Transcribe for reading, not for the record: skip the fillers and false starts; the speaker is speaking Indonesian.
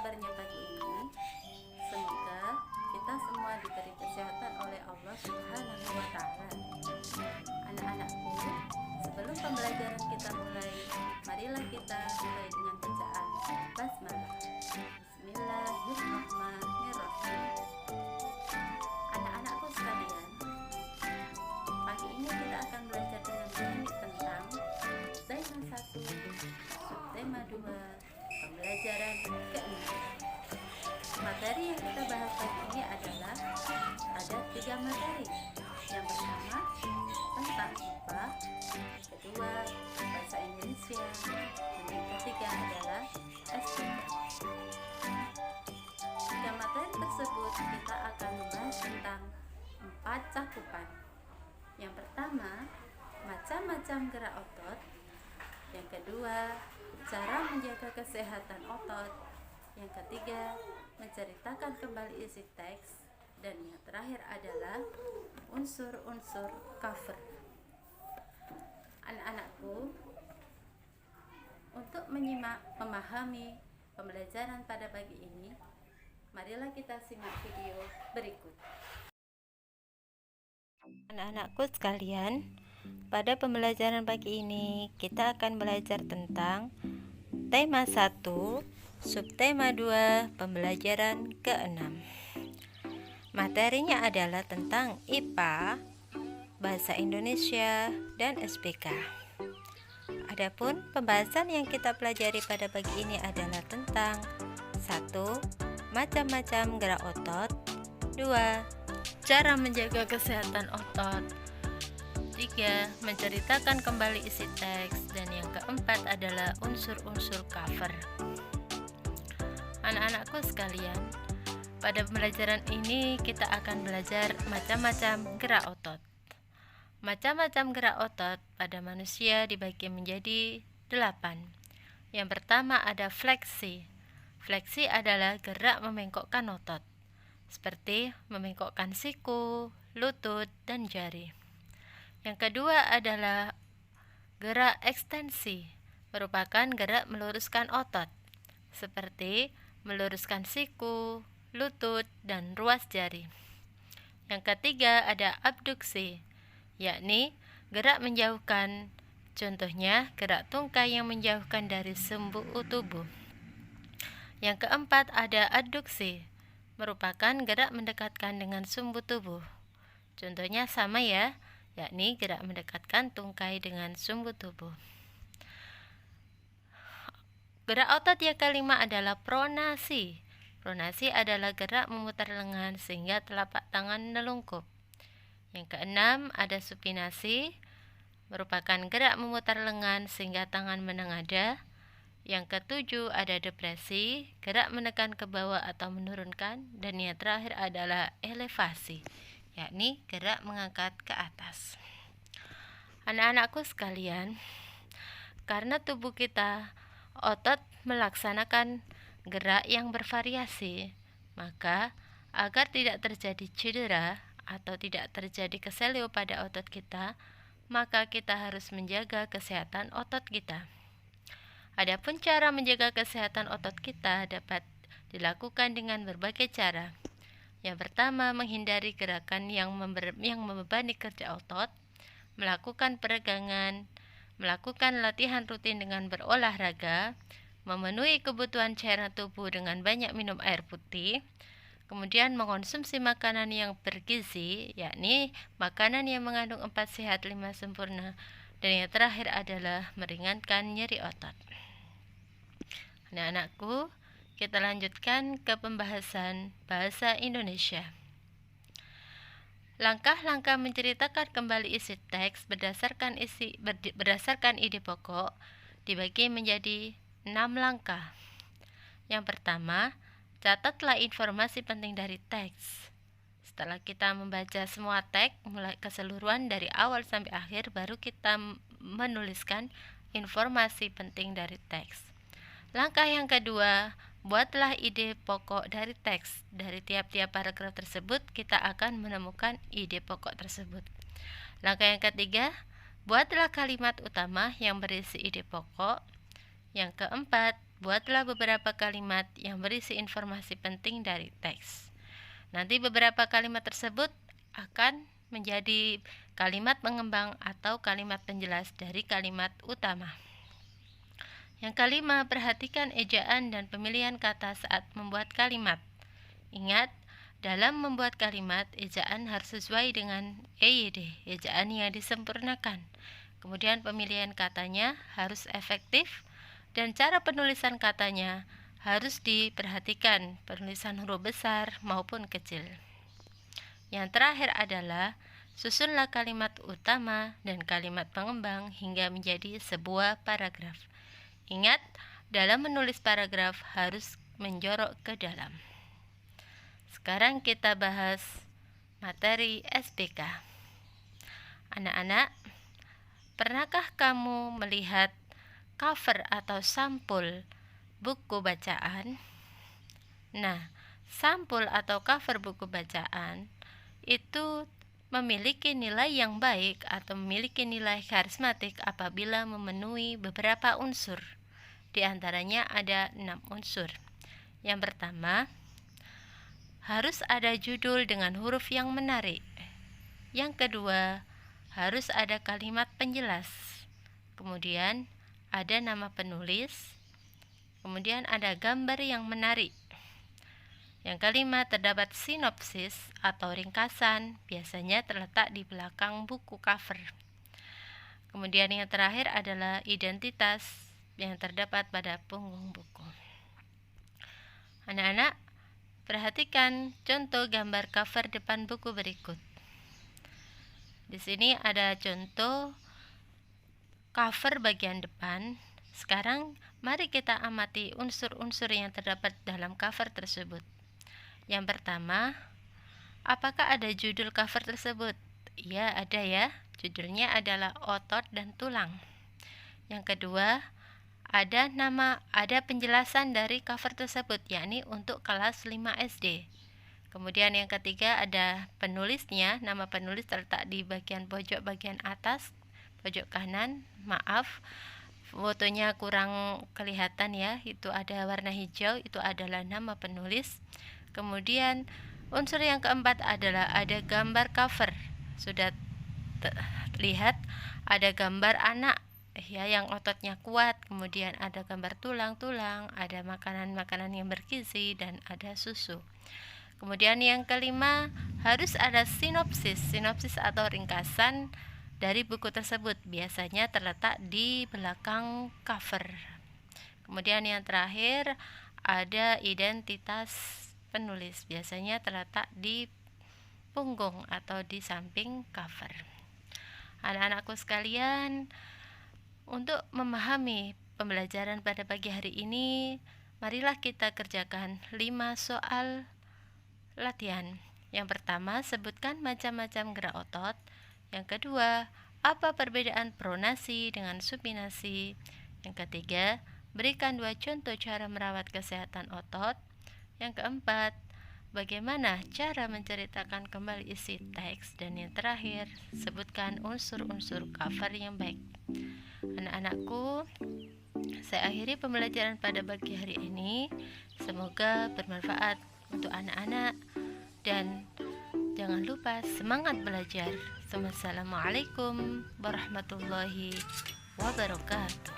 mendengarnya pagi ini. Semoga kita semua diberi kesehatan oleh Allah Subhanahu wa Ta'ala. Anak-anakku, sebelum pembelajaran kita mulai, marilah kita mulai dengan bacaan basmalah. Bismillahirrahmanirrahim. Anak-anakku sekalian, pagi ini kita akan belajar dengan baik tentang tema 1, subtema 2, pembelajaran ke-6. Materi yang kita bahas pagi ini adalah ada 3 materi. Yang pertama tentang IPA, kedua bahasa Indonesia, dan yang ketiga adalah SPK. 3 materi tersebut kita akan membahas tentang 4 cakupan. Yang pertama, macam-macam gerak otot. Yang kedua, cara menjaga kesehatan otot. Yang ketiga, menceritakan kembali isi teks. Dan yang terakhir adalah unsur-unsur cover. Anak-anakku, untuk menyimak, memahami pembelajaran pada pagi ini, marilah kita simak video berikut. Anak-anakku sekalian, pada pembelajaran pagi ini kita akan belajar tentang tema 1, subtema 2, pembelajaran ke-6. Materinya adalah tentang IPA, bahasa Indonesia, dan SPK. Adapun pembahasan yang kita pelajari pada pagi ini adalah tentang 1. Macam-macam gerak otot. 2. Cara menjaga kesehatan otot. 3. Menceritakan kembali isi teks. Dan yang keempat adalah unsur-unsur cover. Anak-anakku sekalian, pada pembelajaran ini kita akan belajar macam-macam gerak otot. Macam-macam gerak otot pada manusia dibagi menjadi 8. Yang pertama ada fleksi. Fleksi adalah gerak membengkokkan otot, seperti membengkokkan siku, lutut, dan jari. Yang kedua adalah gerak ekstensi, merupakan gerak meluruskan otot, seperti meluruskan siku, lutut, dan ruas jari. Yang ketiga ada abduksi, yakni gerak menjauhkan, contohnya gerak tungkai yang menjauhkan dari sumbu tubuh. Yang keempat ada adduksi, merupakan gerak mendekatkan dengan sumbu tubuh. Contohnya sama ya, yakni gerak mendekatkan tungkai dengan sumbu tubuh. Gerak otot yang kelima adalah pronasi. Pronasi adalah gerak memutar lengan sehingga telapak tangan melungkup. Yang keenam ada supinasi, merupakan gerak memutar lengan sehingga tangan menengadah. Yang ketujuh ada depresi, gerak menekan ke bawah atau menurunkan. Dan yang terakhir adalah elevasi, yakni gerak mengangkat ke atas. Anak-anakku sekalian, karena tubuh kita otot melaksanakan gerak yang bervariasi, maka agar tidak terjadi cedera atau tidak terjadi keselio pada otot kita, maka kita harus menjaga kesehatan otot kita. Adapun cara menjaga kesehatan otot kita dapat dilakukan dengan berbagai cara. Yang pertama, menghindari gerakan yang membebani kerja otot, melakukan peregangan, melakukan latihan rutin dengan berolahraga, memenuhi kebutuhan cairan tubuh dengan banyak minum air putih, kemudian mengonsumsi makanan yang bergizi, yakni makanan yang mengandung 4 sehat 5 sempurna, dan yang terakhir adalah meringankan nyeri otot. Anak-anakku, kita lanjutkan ke pembahasan bahasa Indonesia. Langkah-langkah menceritakan kembali isi teks berdasarkan ide pokok dibagi menjadi 6 langkah. Yang pertama, catatlah informasi penting dari teks. Setelah kita membaca semua teks mulai keseluruhan dari awal sampai akhir, baru kita menuliskan informasi penting dari teks. Langkah yang kedua, buatlah ide pokok dari teks. Dari tiap-tiap paragraf tersebut, kita akan menemukan ide pokok tersebut. Langkah yang ketiga, buatlah kalimat utama yang berisi ide pokok. Yang keempat, buatlah beberapa kalimat yang berisi informasi penting dari teks. Nanti beberapa kalimat tersebut akan menjadi kalimat pengembang atau kalimat penjelas dari kalimat utama. Yang kelima, perhatikan ejaan dan pemilihan kata saat membuat kalimat. Ingat, dalam membuat kalimat, ejaan harus sesuai dengan EYD, ejaan yang disempurnakan. Kemudian pemilihan katanya harus efektif dan cara penulisan katanya harus diperhatikan, penulisan huruf besar maupun kecil. Yang terakhir adalah susunlah kalimat utama dan kalimat pengembang hingga menjadi sebuah paragraf. Ingat, dalam menulis paragraf harus menjorok ke dalam. Sekarang kita bahas materi SPK. Anak-anak, pernahkah kamu melihat cover atau sampul buku bacaan? Nah, sampul atau cover buku bacaan itu memiliki nilai yang baik atau memiliki nilai karismatik apabila memenuhi beberapa unsur. Di antaranya ada 6 unsur. Yang pertama, harus ada judul dengan huruf yang menarik. Yang kedua, harus ada kalimat penjelas. Kemudian ada nama penulis. Kemudian ada gambar yang menarik. Yang kelima, terdapat sinopsis atau ringkasan, biasanya terletak di belakang buku cover. Kemudian yang terakhir adalah identitas yang terdapat pada punggung buku. Anak-anak, perhatikan contoh gambar cover depan buku berikut. Di sini ada contoh cover bagian depan. Sekarang mari kita amati unsur-unsur yang terdapat dalam cover tersebut. Yang pertama, apakah ada judul cover tersebut? Ya, ada ya. Judulnya adalah Otot dan Tulang. Yang kedua, ada penjelasan dari cover tersebut, yakni untuk kelas 5 SD. Kemudian yang ketiga ada penulisnya, nama penulis terletak di bagian pojok bagian atas, pojok kanan. Maaf, fotonya kurang kelihatan ya, itu ada warna hijau, itu adalah nama penulis. Kemudian unsur yang keempat adalah ada gambar cover. Sudah lihat ada gambar anak ya yang ototnya kuat, kemudian ada gambar tulang-tulang, ada makanan-makanan yang bergizi dan ada susu. Kemudian yang kelima, harus ada sinopsis atau ringkasan dari buku tersebut, biasanya terletak di belakang cover. Kemudian yang terakhir, ada identitas penulis, biasanya terletak di punggung atau di samping cover. Anak-anakku sekalian, untuk memahami pembelajaran pada pagi hari ini, marilah kita kerjakan 5 soal latihan. Yang pertama, sebutkan macam-macam gerak otot. Yang kedua, apa perbedaan pronasi dengan supinasi? Yang ketiga, berikan 2 contoh cara merawat kesehatan otot. Yang keempat, bagaimana cara menceritakan kembali isi teks? Dan yang terakhir, sebutkan unsur-unsur cover yang baik. Anak-anakku, saya akhiri pembelajaran pada pagi hari ini. Semoga bermanfaat untuk anak-anak dan jangan lupa semangat belajar. Wassalamualaikum warahmatullahi wabarakatuh.